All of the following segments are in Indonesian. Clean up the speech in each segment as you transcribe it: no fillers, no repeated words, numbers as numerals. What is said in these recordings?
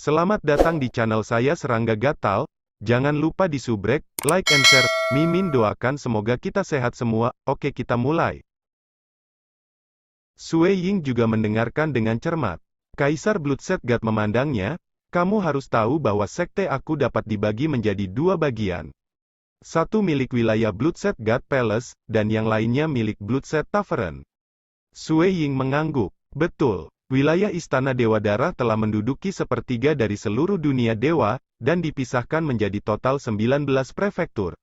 Selamat datang di channel saya Serangga Gatal. Jangan lupa di subrek, like and share. Mimin doakan semoga kita sehat semua. Oke, kita mulai. Sui Ying juga mendengarkan dengan cermat. Kaisar Bloodset God memandangnya. Kamu harus tahu bahwa sekte aku dapat dibagi menjadi dua bagian. Satu milik wilayah Bloodset God Palace, dan yang lainnya milik Bloodset Tavern. Sui Ying mengangguk. Betul. Wilayah Istana Dewa Darah telah menduduki sepertiga dari seluruh dunia dewa, dan dipisahkan menjadi total 19 prefektur.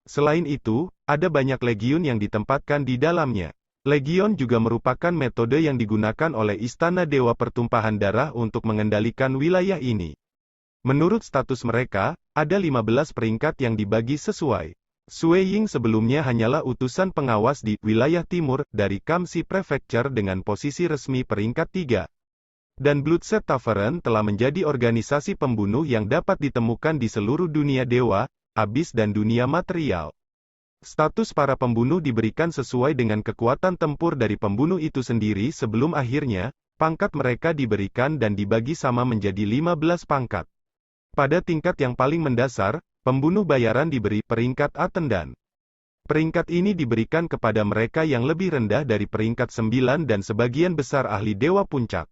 Selain itu, ada banyak legiun yang ditempatkan di dalamnya. Legion juga merupakan metode yang digunakan oleh Istana Dewa Pertumpahan Darah untuk mengendalikan wilayah ini. Menurut status mereka, ada 15 peringkat yang dibagi sesuai. Sui Ying sebelumnya hanyalah utusan pengawas di wilayah timur dari Kamsi Prefecture dengan posisi resmi peringkat 3. Dan Bloodset Tavern telah menjadi organisasi pembunuh yang dapat ditemukan di seluruh dunia dewa, abis dan dunia material. Status para pembunuh diberikan sesuai dengan kekuatan tempur dari pembunuh itu sendiri sebelum akhirnya, pangkat mereka diberikan dan dibagi sama menjadi 15 pangkat. Pada tingkat yang paling mendasar, pembunuh bayaran diberi peringkat Atendan. Peringkat ini diberikan kepada mereka yang lebih rendah dari peringkat 9 dan sebagian besar ahli dewa puncak.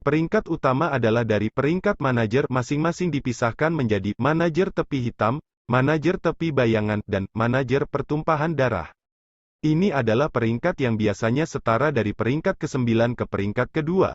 Peringkat utama adalah dari peringkat manajer masing-masing dipisahkan menjadi manajer tepi hitam, manajer tepi bayangan, dan manajer pertumpahan darah. Ini adalah peringkat yang biasanya setara dari peringkat ke-9 ke peringkat kedua.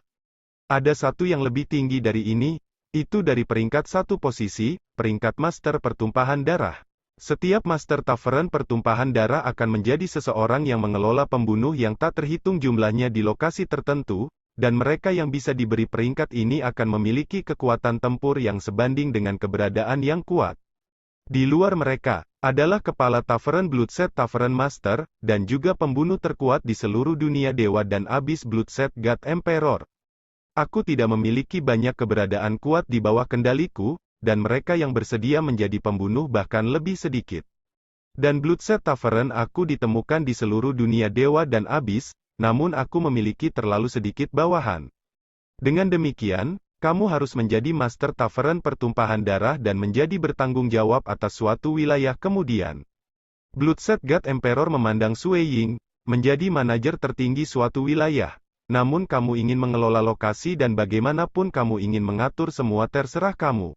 Ada satu yang lebih tinggi dari ini, itu dari peringkat satu posisi, peringkat Master Pertumpahan Darah. Setiap Master Tavern Pertumpahan Darah akan menjadi seseorang yang mengelola pembunuh yang tak terhitung jumlahnya di lokasi tertentu, dan mereka yang bisa diberi peringkat ini akan memiliki kekuatan tempur yang sebanding dengan keberadaan yang kuat. Di luar mereka, adalah Kepala Tavern Bloodset Tavern Master, dan juga pembunuh terkuat di seluruh dunia dewa dan abis Bloodset God Emperor. Aku tidak memiliki banyak keberadaan kuat di bawah kendaliku, dan mereka yang bersedia menjadi pembunuh bahkan lebih sedikit. Dan Bloodset Tavern aku ditemukan di seluruh dunia dewa dan abis, namun aku memiliki terlalu sedikit bawahan. Dengan demikian, kamu harus menjadi Master Tavern Pertumpahan Darah dan menjadi bertanggung jawab atas suatu wilayah kemudian. Bloodset God Emperor memandang Sui Ying, menjadi manajer tertinggi suatu wilayah. Namun kamu ingin mengelola lokasi dan bagaimanapun kamu ingin mengatur semua terserah kamu.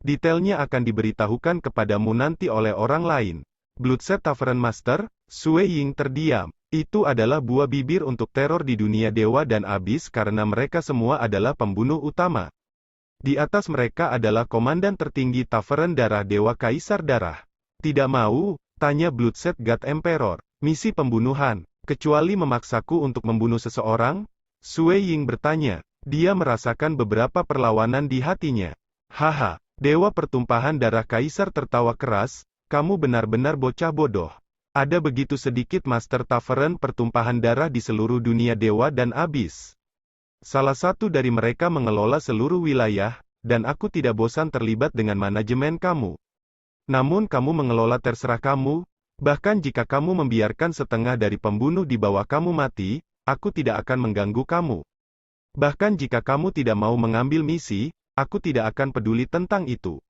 Detailnya akan diberitahukan kepadamu nanti oleh orang lain. Bloodset Tavern Master, Sui Ying terdiam. Itu adalah buah bibir untuk teror di dunia dewa dan abis karena mereka semua adalah pembunuh utama. Di atas mereka adalah komandan tertinggi Tavern Darah Dewa Kaisar Darah. Tidak mau? Tanya Bloodset God Emperor. Misi pembunuhan. Kecuali memaksaku untuk membunuh seseorang? Sui Ying bertanya. Dia merasakan beberapa perlawanan di hatinya. Haha, Dewa Pertumpahan Darah Kaisar tertawa keras, kamu benar-benar bocah bodoh. Ada begitu sedikit Master Tavern Pertumpahan Darah di seluruh dunia dewa dan abis. Salah satu dari mereka mengelola seluruh wilayah, dan aku tidak bosan terlibat dengan manajemen kamu. Namun kamu mengelola terserah kamu. Bahkan jika kamu membiarkan setengah dari pembunuh di bawah kamu mati, aku tidak akan mengganggu kamu. Bahkan jika kamu tidak mau mengambil misi, aku tidak akan peduli tentang itu.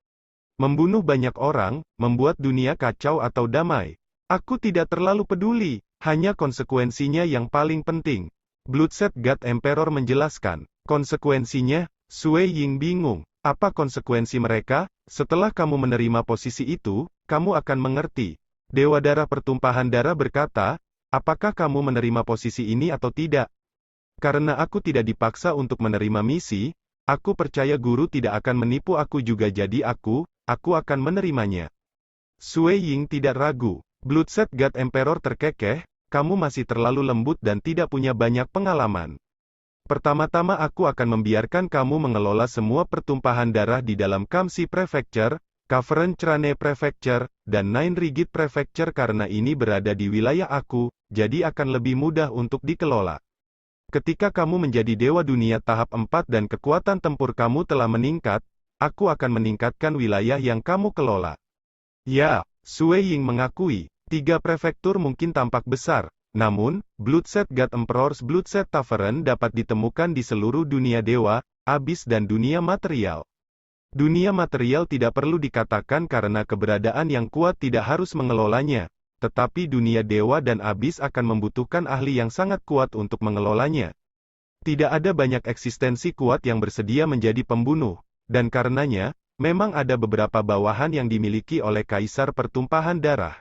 Membunuh banyak orang, membuat dunia kacau atau damai. Aku tidak terlalu peduli, hanya konsekuensinya yang paling penting. Bloodset God Emperor menjelaskan. Konsekuensinya? Sui Ying bingung. Apa konsekuensi mereka? Setelah kamu menerima posisi itu, kamu akan mengerti. Dewa Darah Pertumpahan Darah berkata, apakah kamu menerima posisi ini atau tidak? Karena aku tidak dipaksa untuk menerima misi, aku percaya guru tidak akan menipu aku juga jadi aku akan menerimanya. Sui Ying tidak ragu. Bloodset God Emperor terkekeh, kamu masih terlalu lembut dan tidak punya banyak pengalaman. Pertama-tama aku akan membiarkan kamu mengelola semua pertumpahan darah di dalam Kamsi Prefecture, Cavern Crane Prefecture, dan Nine Rigid Prefecture karena ini berada di wilayah aku, jadi akan lebih mudah untuk dikelola. Ketika kamu menjadi Dewa Dunia tahap 4 dan kekuatan tempur kamu telah meningkat, aku akan meningkatkan wilayah yang kamu kelola. Ya, Sui Ying mengakui, 3 prefektur mungkin tampak besar, namun, Bloodset God Emperor's Bloodset Tavern dapat ditemukan di seluruh dunia dewa, abis dan dunia material. Dunia material tidak perlu dikatakan karena keberadaan yang kuat tidak harus mengelolanya, tetapi dunia dewa dan abis akan membutuhkan ahli yang sangat kuat untuk mengelolanya. Tidak ada banyak eksistensi kuat yang bersedia menjadi pembunuh, dan karenanya, memang ada beberapa bawahan yang dimiliki oleh Kaisar Pertumpahan Darah.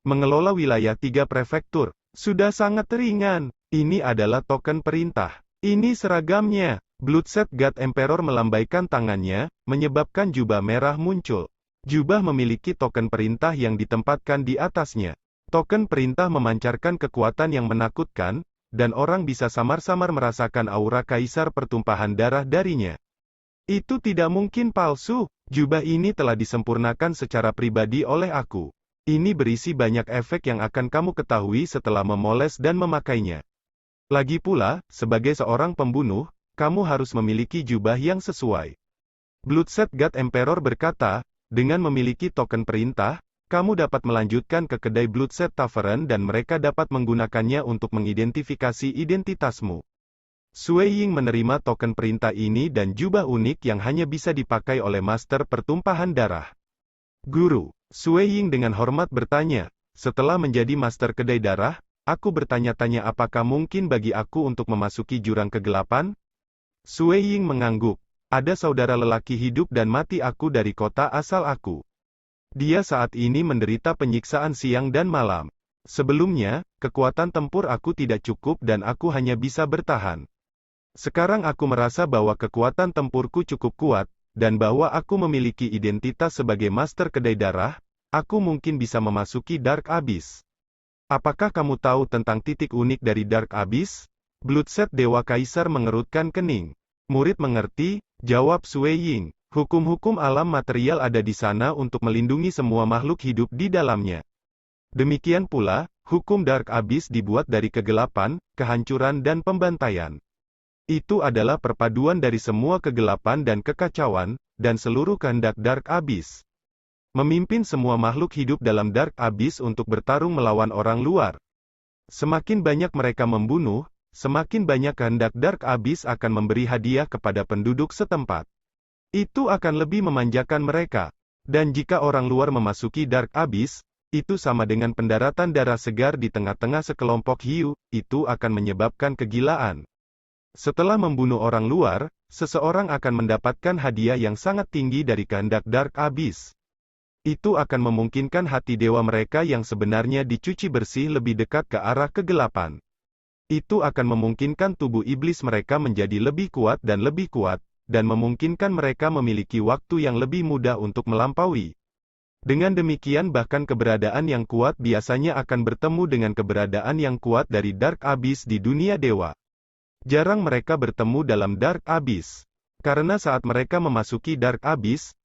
Mengelola wilayah 3 prefektur, sudah sangat ringan. Ini adalah token perintah. Ini seragamnya. Bloodset God Emperor melambaikan tangannya, menyebabkan jubah merah muncul. Jubah memiliki token perintah yang ditempatkan di atasnya. Token perintah memancarkan kekuatan yang menakutkan, dan orang bisa samar-samar merasakan aura Kaisar Pertumpahan Darah darinya. Itu tidak mungkin palsu. Jubah ini telah disempurnakan secara pribadi oleh aku. Ini berisi banyak efek yang akan kamu ketahui setelah memoles dan memakainya. Lagi pula, sebagai seorang pembunuh, kamu harus memiliki jubah yang sesuai. Bloodset God Emperor berkata, dengan memiliki token perintah, kamu dapat melanjutkan ke kedai Bloodset Tavern dan mereka dapat menggunakannya untuk mengidentifikasi identitasmu. Sui Ying menerima token perintah ini dan jubah unik yang hanya bisa dipakai oleh Master Pertumpahan Darah. Guru, Sui Ying dengan hormat bertanya, setelah menjadi Master Kedai Darah, aku bertanya-tanya apakah mungkin bagi aku untuk memasuki jurang kegelapan? Sui Ying mengangguk. Ada saudara lelaki hidup dan mati aku dari kota asal aku. Dia saat ini menderita penyiksaan siang dan malam. Sebelumnya, kekuatan tempur aku tidak cukup dan aku hanya bisa bertahan. Sekarang aku merasa bahwa kekuatan tempurku cukup kuat, dan bahwa aku memiliki identitas sebagai Master Kedai Darah, aku mungkin bisa memasuki Dark Abyss. Apakah kamu tahu tentang titik unik dari Dark Abyss? Bloodset Dewa Kaisar mengerutkan kening. Murid mengerti, jawab Sui Ying. Hukum-hukum alam material ada di sana untuk melindungi semua makhluk hidup di dalamnya. Demikian pula, hukum Dark Abyss dibuat dari kegelapan, kehancuran dan pembantaian. Itu adalah perpaduan dari semua kegelapan dan kekacauan, dan seluruh kehendak Dark Abyss. Memimpin semua makhluk hidup dalam Dark Abyss untuk bertarung melawan orang luar. Semakin banyak mereka membunuh, semakin banyak kehendak Dark Abyss akan memberi hadiah kepada penduduk setempat. Itu akan lebih memanjakan mereka. Dan jika orang luar memasuki Dark Abyss, itu sama dengan pendaratan darah segar di tengah-tengah sekelompok hiu, itu akan menyebabkan kegilaan. Setelah membunuh orang luar, seseorang akan mendapatkan hadiah yang sangat tinggi dari kehendak Dark Abyss. Itu akan memungkinkan hati dewa mereka yang sebenarnya dicuci bersih lebih dekat ke arah kegelapan. Itu akan memungkinkan tubuh iblis mereka menjadi lebih kuat, dan memungkinkan mereka memiliki waktu yang lebih mudah untuk melampaui. Dengan demikian bahkan keberadaan yang kuat biasanya akan bertemu dengan keberadaan yang kuat dari Dark Abyss di dunia dewa. Jarang mereka bertemu dalam Dark Abyss. Karena saat mereka memasuki Dark Abyss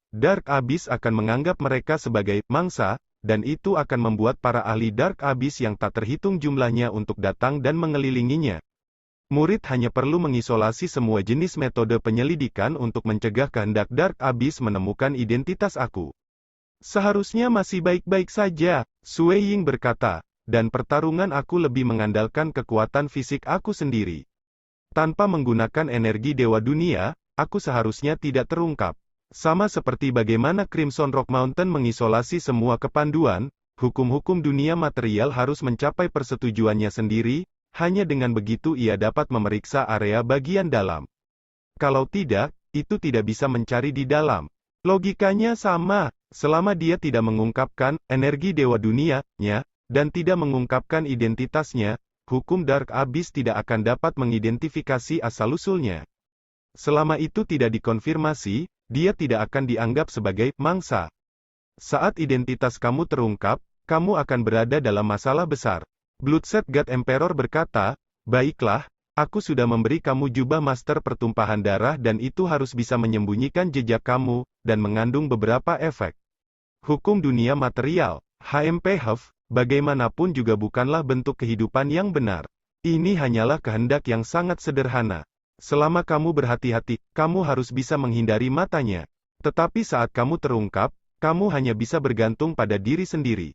akan menganggap mereka sebagai mangsa, dan itu akan membuat para ahli Dark Abyss yang tak terhitung jumlahnya untuk datang dan mengelilinginya. Murid hanya perlu mengisolasi semua jenis metode penyelidikan untuk mencegah kehendak Dark Abyss menemukan identitas aku. Seharusnya masih baik-baik saja, Sui Ying berkata, dan pertarungan aku lebih mengandalkan kekuatan fisik aku sendiri. Tanpa menggunakan energi dewa dunia, aku seharusnya tidak terungkap. Sama seperti bagaimana Crimson Rock Mountain mengisolasi semua kepanduan, hukum-hukum dunia material harus mencapai persetujuannya sendiri, hanya dengan begitu ia dapat memeriksa area bagian dalam. Kalau tidak, itu tidak bisa mencari di dalam. Logikanya sama, selama dia tidak mengungkapkan energi dewa dunianya, dan tidak mengungkapkan identitasnya, hukum Dark Abyss tidak akan dapat mengidentifikasi asal-usulnya. Selama itu tidak dikonfirmasi, dia tidak akan dianggap sebagai mangsa. Saat identitas kamu terungkap, kamu akan berada dalam masalah besar. Bloodset God Emperor berkata, baiklah, aku sudah memberi kamu jubah Master Pertumpahan Darah dan itu harus bisa menyembunyikan jejak kamu, dan mengandung beberapa efek. Hukum dunia material, HMP Huff, bagaimanapun juga bukanlah bentuk kehidupan yang benar. Ini hanyalah kehendak yang sangat sederhana. Selama kamu berhati-hati, kamu harus bisa menghindari matanya. Tetapi saat kamu terungkap, kamu hanya bisa bergantung pada diri sendiri.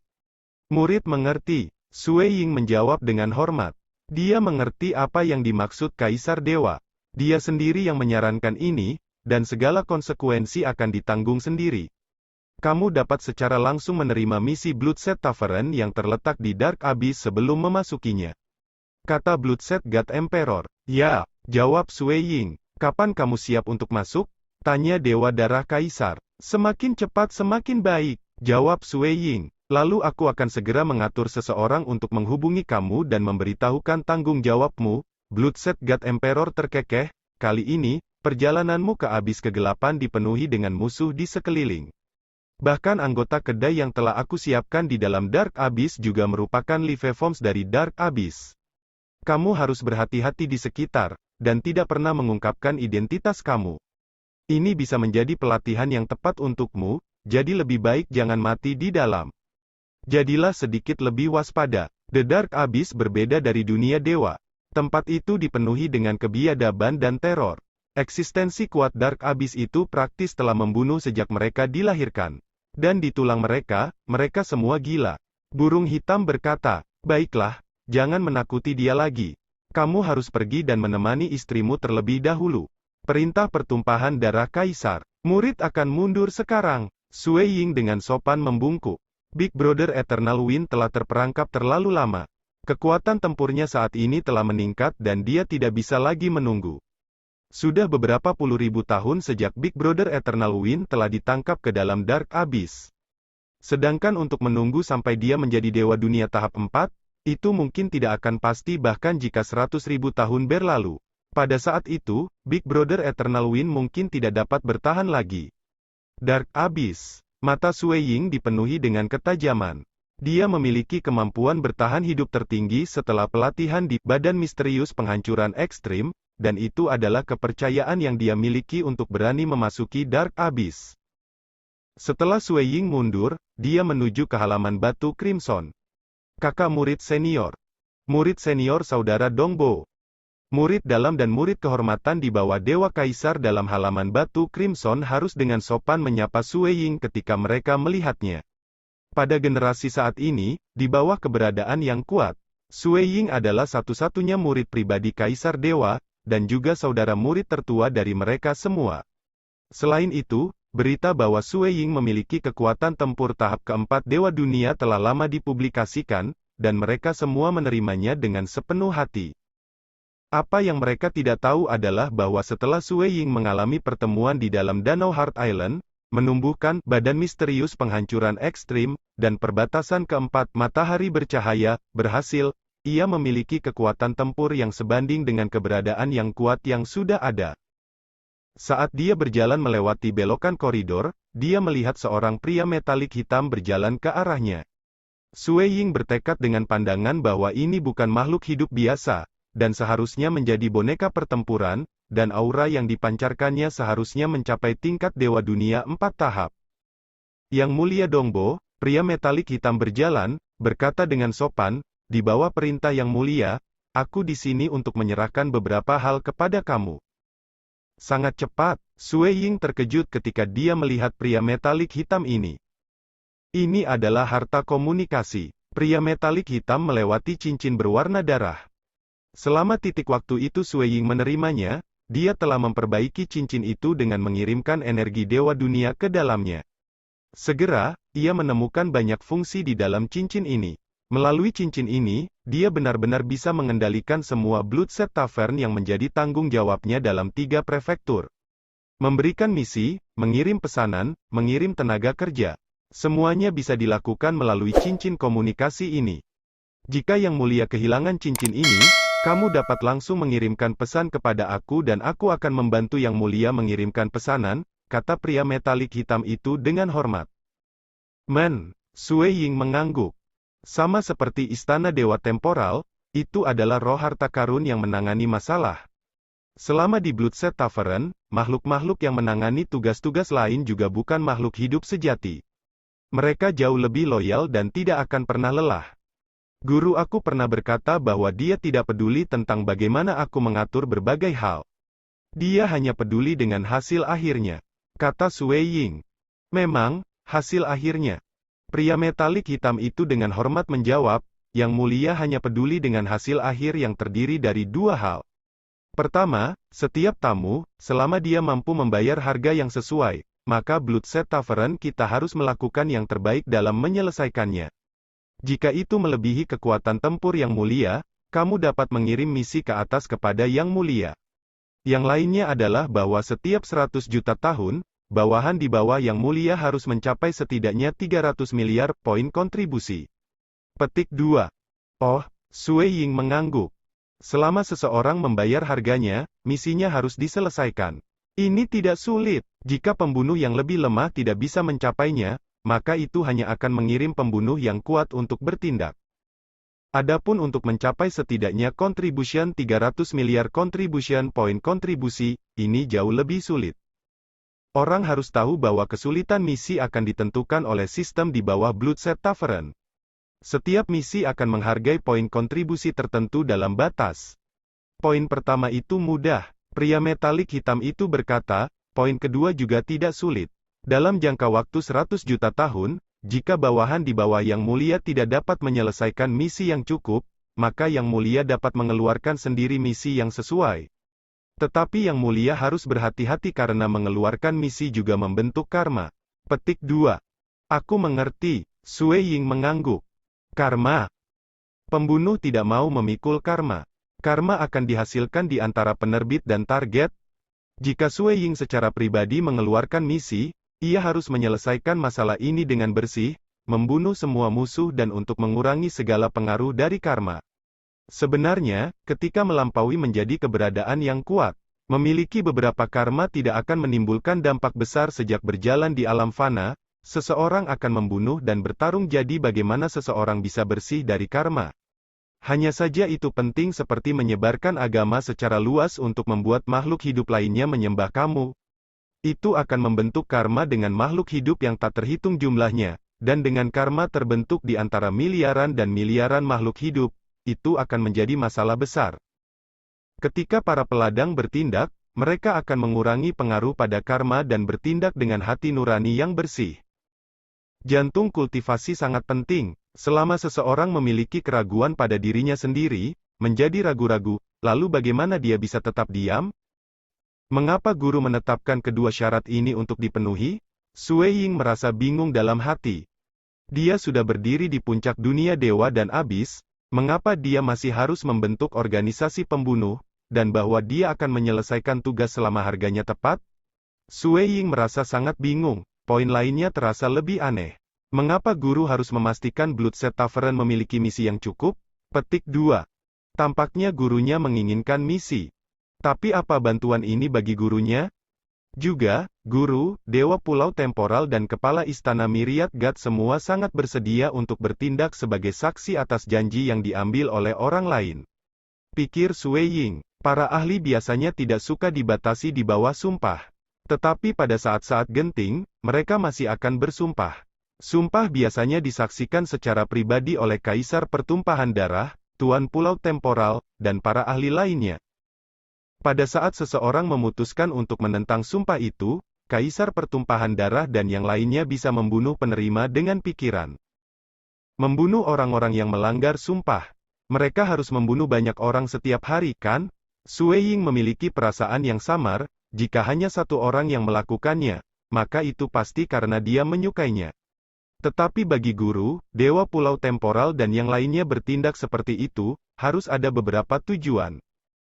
Murid mengerti. Sui Ying menjawab dengan hormat. Dia mengerti apa yang dimaksud Kaisar Dewa. Dia sendiri yang menyarankan ini, dan segala konsekuensi akan ditanggung sendiri. Kamu dapat secara langsung menerima misi Bloodset Tavern yang terletak di Dark Abyss sebelum memasukinya. Kata Bloodset God Emperor. Ya, jawab Sui Ying. Kapan kamu siap untuk masuk? Tanya Dewa Darah Kaisar. Semakin cepat semakin baik, jawab Sui Ying. Lalu aku akan segera mengatur seseorang untuk menghubungi kamu dan memberitahukan tanggung jawabmu. Bloodset God Emperor terkekeh. Kali ini, perjalananmu ke Abyss Kegelapan dipenuhi dengan musuh di sekeliling. Bahkan anggota kedai yang telah aku siapkan di dalam Dark Abyss juga merupakan Live Forms dari Dark Abyss. Kamu harus berhati-hati di sekitar, dan tidak pernah mengungkapkan identitas kamu. Ini bisa menjadi pelatihan yang tepat untukmu, jadi lebih baik jangan mati di dalam. Jadilah sedikit lebih waspada. The Dark Abyss berbeda dari dunia dewa. Tempat itu dipenuhi dengan kebiadaban dan teror. Eksistensi kuat Dark Abyss itu praktis telah membunuh sejak mereka dilahirkan. Dan di tulang mereka, mereka semua gila. Burung hitam berkata, baiklah, jangan menakuti dia lagi. Kamu harus pergi dan menemani istrimu terlebih dahulu. Perintah pertumpahan darah Kaisar. Murid akan mundur sekarang. Sui Ying dengan sopan membungkuk. Big Brother Eternal Wind telah terperangkap terlalu lama. Kekuatan tempurnya saat ini telah meningkat dan dia tidak bisa lagi menunggu. Sudah beberapa puluh ribu tahun sejak Big Brother Eternal Wind telah ditangkap ke dalam Dark Abyss. Sedangkan untuk menunggu sampai dia menjadi Dewa Dunia tahap 4, itu mungkin tidak akan pasti bahkan jika 100.000 tahun berlalu. Pada saat itu, Big Brother Eternal Wind mungkin tidak dapat bertahan lagi. Dark Abyss. Mata Sui Ying dipenuhi dengan ketajaman. Dia memiliki kemampuan bertahan hidup tertinggi setelah pelatihan di Badan Misterius Penghancuran Ekstrim, dan itu adalah kepercayaan yang dia miliki untuk berani memasuki Dark Abyss. Setelah Sui Ying mundur, dia menuju ke halaman batu Crimson. Kakak murid senior. Murid senior saudara Dongbo. Murid dalam dan murid kehormatan di bawah Dewa Kaisar dalam halaman batu Crimson harus dengan sopan menyapa Sui Ying ketika mereka melihatnya. Pada generasi saat ini, di bawah keberadaan yang kuat, Sui Ying adalah satu-satunya murid pribadi Kaisar Dewa, dan juga saudara murid tertua dari mereka semua. Selain itu, berita bahwa Sui Ying memiliki kekuatan tempur tahap keempat Dewa Dunia telah lama dipublikasikan, dan mereka semua menerimanya dengan sepenuh hati. Apa yang mereka tidak tahu adalah bahwa setelah Sui Ying mengalami pertemuan di dalam Danau Heart Island, menumbuhkan Badan Misterius Penghancuran Ekstrim, dan perbatasan keempat Matahari Bercahaya, berhasil, ia memiliki kekuatan tempur yang sebanding dengan keberadaan yang kuat yang sudah ada. Saat dia berjalan melewati belokan koridor, dia melihat seorang pria metalik hitam berjalan ke arahnya. Sui Ying bertekad dengan pandangan bahwa ini bukan makhluk hidup biasa, dan seharusnya menjadi boneka pertempuran, dan aura yang dipancarkannya seharusnya mencapai tingkat Dewa Dunia 4 tahap. Yang Mulia Dongbo, pria metalik hitam berjalan, berkata dengan sopan, di bawah perintah yang mulia, aku di sini untuk menyerahkan beberapa hal kepada kamu. Sangat cepat, Sui Ying terkejut ketika dia melihat pria metalik hitam ini. Ini adalah harta komunikasi. Pria metalik hitam melewati cincin berwarna darah. Selama titik waktu itu Sui Ying menerimanya, dia telah memperbaiki cincin itu dengan mengirimkan energi Dewa Dunia ke dalamnya. Segera, ia menemukan banyak fungsi di dalam cincin ini. Melalui cincin ini, dia benar-benar bisa mengendalikan semua Bloodset Tavern yang menjadi tanggung jawabnya dalam 3 prefektur. Memberikan misi, mengirim pesanan, mengirim tenaga kerja. Semuanya bisa dilakukan melalui cincin komunikasi ini. Jika Yang Mulia kehilangan cincin ini, kamu dapat langsung mengirimkan pesan kepada aku dan aku akan membantu Yang Mulia mengirimkan pesanan, kata pria metalik hitam itu dengan hormat. Sui Ying mengangguk. Sama seperti Istana Dewa Temporal, itu adalah roh harta karun yang menangani masalah. Selama di Bloodset Tavern, makhluk-makhluk yang menangani tugas-tugas lain juga bukan makhluk hidup sejati. Mereka jauh lebih loyal dan tidak akan pernah lelah. Guru aku pernah berkata bahwa dia tidak peduli tentang bagaimana aku mengatur berbagai hal. Dia hanya peduli dengan hasil akhirnya, kata Sui Ying. Memang, hasil akhirnya. Pria metalik hitam itu dengan hormat menjawab, Yang Mulia hanya peduli dengan hasil akhir yang terdiri dari 2 hal. Pertama, setiap tamu, selama dia mampu membayar harga yang sesuai, maka Bloodset Tavern kita harus melakukan yang terbaik dalam menyelesaikannya. Jika itu melebihi kekuatan tempur yang mulia, kamu dapat mengirim misi ke atas kepada yang mulia. Yang lainnya adalah bahwa setiap 100 juta tahun, bawahan di bawah yang mulia harus mencapai setidaknya 300 miliar poin kontribusi. Petik 2. Oh, Sui Ying mengangguk. Selama seseorang membayar harganya, misinya harus diselesaikan. Ini tidak sulit. Jika pembunuh yang lebih lemah tidak bisa mencapainya, maka itu hanya akan mengirim pembunuh yang kuat untuk bertindak. Adapun untuk mencapai setidaknya contribution 300 miliar contribution point kontribusi, ini jauh lebih sulit. Orang harus tahu bahwa kesulitan misi akan ditentukan oleh sistem di bawah Bloodset Tavern. Setiap misi akan menghargai poin kontribusi tertentu dalam batas. Poin pertama itu mudah, pria metalik hitam itu berkata, poin kedua juga tidak sulit. Dalam jangka waktu 100 juta tahun, jika bawahan di bawah yang mulia tidak dapat menyelesaikan misi yang cukup, maka yang mulia dapat mengeluarkan sendiri misi yang sesuai. Tetapi yang mulia harus berhati-hati karena mengeluarkan misi juga membentuk karma. Petik 2. Aku mengerti, Sui Ying mengangguk. Karma. Pembunuh tidak mau memikul karma. Karma akan dihasilkan di antara penerbit dan target. Jika Sui Ying secara pribadi mengeluarkan misi, ia harus menyelesaikan masalah ini dengan bersih, membunuh semua musuh dan untuk mengurangi segala pengaruh dari karma. Sebenarnya, ketika melampaui menjadi keberadaan yang kuat, memiliki beberapa karma tidak akan menimbulkan dampak besar sejak berjalan di alam fana. Seseorang akan membunuh dan bertarung jadi bagaimana seseorang bisa bersih dari karma. Hanya saja itu penting seperti menyebarkan agama secara luas untuk membuat makhluk hidup lainnya menyembah kamu. Itu akan membentuk karma dengan makhluk hidup yang tak terhitung jumlahnya, dan dengan karma terbentuk di antara miliaran dan miliaran makhluk hidup, itu akan menjadi masalah besar. Ketika para peladang bertindak, mereka akan mengurangi pengaruh pada karma dan bertindak dengan hati nurani yang bersih. Jantung kultivasi sangat penting. Selama seseorang memiliki keraguan pada dirinya sendiri, menjadi ragu-ragu, lalu bagaimana dia bisa tetap diam? Mengapa guru menetapkan kedua syarat ini untuk dipenuhi? Sui Ying merasa bingung dalam hati. Dia sudah berdiri di puncak dunia dewa dan abis, mengapa dia masih harus membentuk organisasi pembunuh, dan bahwa dia akan menyelesaikan tugas selama harganya tepat? Sui Ying merasa sangat bingung. Poin lainnya terasa lebih aneh. Mengapa guru harus memastikan Bloodset Tavern memiliki misi yang cukup? Petik 2. Tampaknya gurunya menginginkan misi. Tapi apa bantuan ini bagi gurunya? Juga, guru, dewa pulau temporal dan kepala istana Myriad God semua sangat bersedia untuk bertindak sebagai saksi atas janji yang diambil oleh orang lain. Pikir Sui Ying, para ahli biasanya tidak suka dibatasi di bawah sumpah. Tetapi pada saat-saat genting, mereka masih akan bersumpah. Sumpah biasanya disaksikan secara pribadi oleh Kaisar Pertumpahan Darah, Tuan Pulau Temporal, dan para ahli lainnya. Pada saat seseorang memutuskan untuk menentang sumpah itu, Kaisar Pertumpahan Darah dan yang lainnya bisa membunuh penerima dengan pikiran. Membunuh orang-orang yang melanggar sumpah. Mereka harus membunuh banyak orang setiap hari, kan? Sui Ying memiliki perasaan yang samar. Jika hanya satu orang yang melakukannya, maka itu pasti karena dia menyukainya. Tetapi bagi guru, dewa pulau temporal dan yang lainnya bertindak seperti itu, harus ada beberapa tujuan.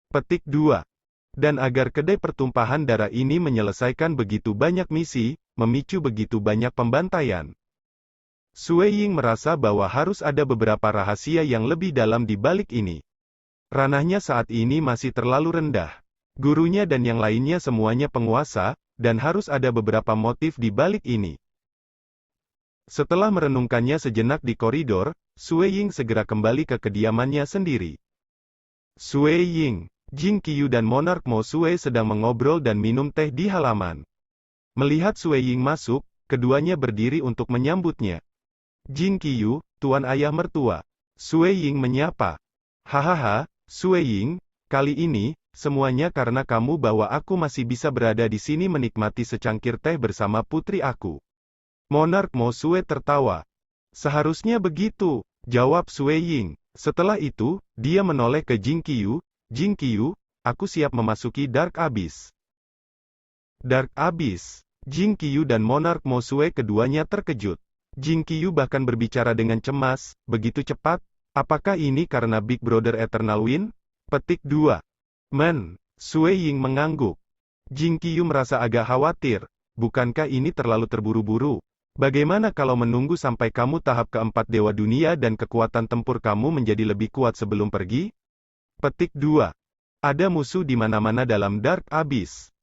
Petik 2. Dan agar kedai pertumpahan darah ini menyelesaikan begitu banyak misi, memicu begitu banyak pembantaian. Sui Ying merasa bahwa harus ada beberapa rahasia yang lebih dalam di balik ini. Ranahnya saat ini masih terlalu rendah. Gurunya dan yang lainnya semuanya penguasa, dan harus ada beberapa motif di balik ini. Setelah merenungkannya sejenak di koridor, Sui Ying segera kembali ke kediamannya sendiri. Sui Ying, Jing Qiyu dan Monarch Mo Sui sedang mengobrol dan minum teh di halaman. Melihat Sui Ying masuk, keduanya berdiri untuk menyambutnya. Jing Qiyu, Tuan Ayah Mertua. Sui Ying menyapa. Hahaha, Sui Ying, kali ini, semuanya karena kamu bahwa aku masih bisa berada di sini menikmati secangkir teh bersama putri aku. Monarch Mo Sui tertawa. Seharusnya begitu, jawab Sui Ying. Setelah itu, dia menoleh ke Jing Qiyu. Jing Qiyu, aku siap memasuki Dark Abyss. Dark Abyss. Jing Qiyu dan Monarch Mo Xue keduanya terkejut. Jing Qiyu bahkan berbicara dengan cemas, begitu cepat. Apakah ini karena Big Brother Eternal Wind? Petik 2. Xue Ying mengangguk. Jing Qiyu merasa agak khawatir. Bukankah ini terlalu terburu-buru? Bagaimana kalau menunggu sampai kamu tahap keempat Dewa Dunia dan kekuatan tempur kamu menjadi lebih kuat sebelum pergi? Petik 2. Ada musuh di mana-mana dalam Dark Abyss.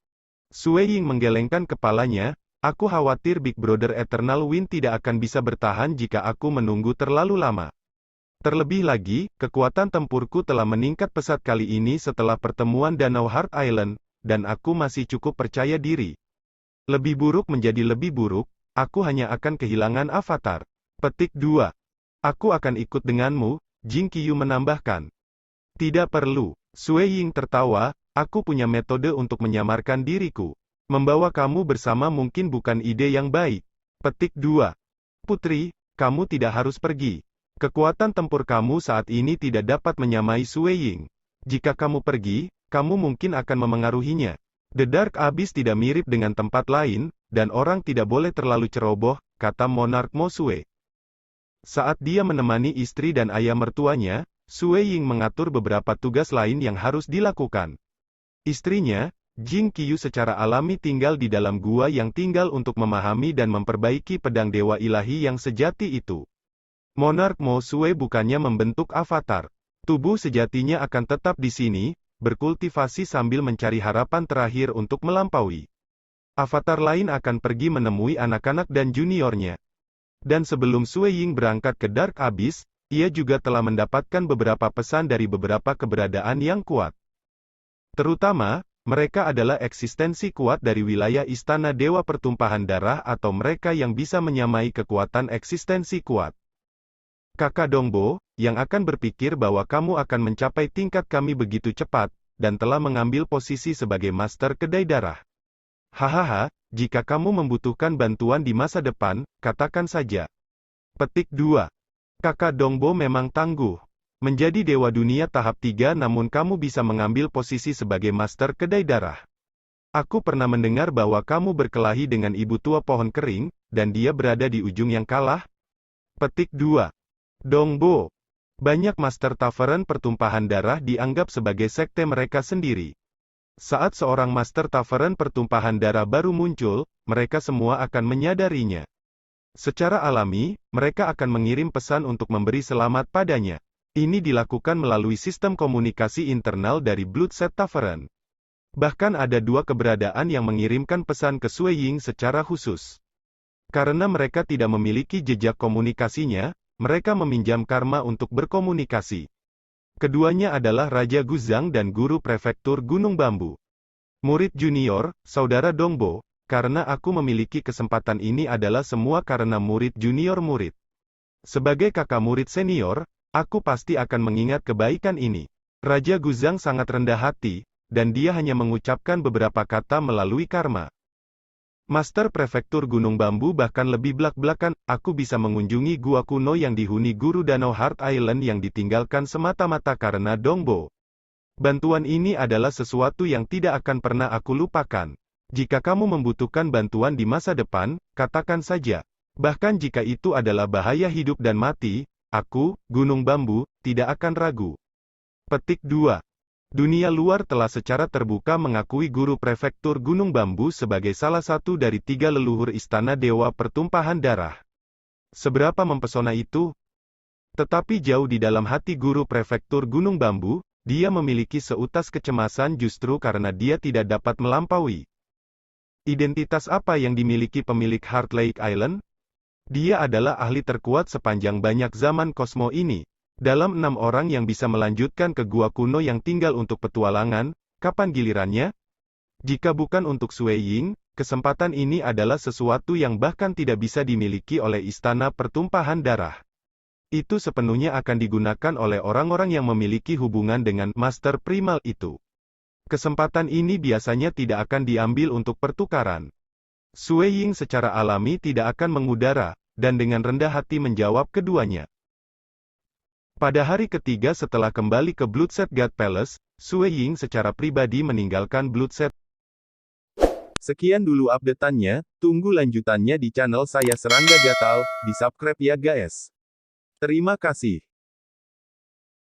Xue Ying menggelengkan kepalanya, aku khawatir Big Brother Eternal Wind tidak akan bisa bertahan jika aku menunggu terlalu lama. Terlebih lagi, kekuatan tempurku telah meningkat pesat kali ini setelah pertemuan Danau Heart Island, dan aku masih cukup percaya diri. Lebih buruk menjadi lebih buruk, aku hanya akan kehilangan avatar. Petik 2. Aku akan ikut denganmu, Jing Qiyu menambahkan. Tidak perlu. Xue Ying tertawa, aku punya metode untuk menyamarkan diriku. Membawa kamu bersama mungkin bukan ide yang baik. Petik 2. Putri, kamu tidak harus pergi. Kekuatan tempur kamu saat ini tidak dapat menyamai Xue Ying. Jika kamu pergi, kamu mungkin akan memengaruhinya. The Dark Abyss tidak mirip dengan tempat lain, dan orang tidak boleh terlalu ceroboh, kata Monarch Mo Xue. Saat dia menemani istri dan ayah mertuanya, Xue Ying mengatur beberapa tugas lain yang harus dilakukan. Istrinya, Jing Qiyu secara alami tinggal di dalam gua yang tinggal untuk memahami dan memperbaiki pedang dewa ilahi yang sejati itu. Monarch Mo Xue bukannya membentuk avatar. Tubuh sejatinya akan tetap di sini, berkultivasi sambil mencari harapan terakhir untuk melampaui. Avatar lain akan pergi menemui anak-anak dan juniornya. Dan sebelum Xue Ying berangkat ke Dark Abyss, ia juga telah mendapatkan beberapa pesan dari beberapa keberadaan yang kuat. Terutama, mereka adalah eksistensi kuat dari wilayah Istana Dewa Pertumpahan Darah atau mereka yang bisa menyamai kekuatan eksistensi kuat. Kakak Dongbo, yang akan berpikir bahwa kamu akan mencapai tingkat kami begitu cepat, dan telah mengambil posisi sebagai Master Kedai Darah. Hahaha, jika kamu membutuhkan bantuan di masa depan, katakan saja. Petik 2. Kakak Dongbo memang tangguh. Menjadi Dewa Dunia tahap 3 namun kamu bisa mengambil posisi sebagai Master Kedai Darah. Aku pernah mendengar bahwa kamu berkelahi dengan ibu tua pohon kering, dan dia berada di ujung yang kalah. Petik 2. Dongbo. Banyak Master Tavern Pertumpahan Darah dianggap sebagai sekte mereka sendiri. Saat seorang Master Tavern Pertumpahan Darah baru muncul, mereka semua akan menyadarinya. Secara alami, mereka akan mengirim pesan untuk memberi selamat padanya. Ini dilakukan melalui sistem komunikasi internal dari Bloodset Tavern. Bahkan ada dua keberadaan yang mengirimkan pesan ke Xue Ying secara khusus. Karena mereka tidak memiliki jejak komunikasinya, mereka meminjam karma untuk berkomunikasi. Keduanya adalah Raja Guzang dan Guru Prefektur Gunung Bambu. Murid junior, Saudara Dongbo. Karena aku memiliki kesempatan ini adalah semua karena murid junior murid. Sebagai kakak murid senior, aku pasti akan mengingat kebaikan ini. Raja Guzang sangat rendah hati, dan dia hanya mengucapkan beberapa kata melalui karma. Master Prefektur Gunung Bambu bahkan lebih belak-belakan, aku bisa mengunjungi gua kuno yang dihuni guru Danau Heart Island yang ditinggalkan semata-mata karena Dongbo. Bantuan ini adalah sesuatu yang tidak akan pernah aku lupakan. Jika kamu membutuhkan bantuan di masa depan, katakan saja. Bahkan jika itu adalah bahaya hidup dan mati, aku, Gunung Bambu, tidak akan ragu. Petik 2. Dunia luar telah secara terbuka mengakui Guru Prefektur Gunung Bambu sebagai salah satu dari 3 leluhur Istana Dewa Pertumpahan Darah. Seberapa mempesona itu? Tetapi jauh di dalam hati Guru Prefektur Gunung Bambu, dia memiliki seutas kecemasan justru karena dia tidak dapat melampaui. Identitas apa yang dimiliki pemilik Heart Lake Island? Dia adalah ahli terkuat sepanjang banyak zaman kosmo ini. Dalam 6 orang yang bisa melanjutkan ke gua kuno yang tinggal untuk petualangan, kapan gilirannya? Jika bukan untuk Xue Ying, kesempatan ini adalah sesuatu yang bahkan tidak bisa dimiliki oleh Istana Pertumpahan Darah. Itu sepenuhnya akan digunakan oleh orang-orang yang memiliki hubungan dengan Master Primal itu. Kesempatan ini biasanya tidak akan diambil untuk pertukaran. Xue Ying secara alami tidak akan mengudara, dan dengan rendah hati menjawab keduanya. Pada hari ketiga setelah kembali ke Bloodset God Palace, Sue Ying secara pribadi meninggalkan Bloodset. Sekian dulu update-annya, tunggu lanjutannya di channel saya Serangga Gatal, di subscribe ya guys. Terima kasih.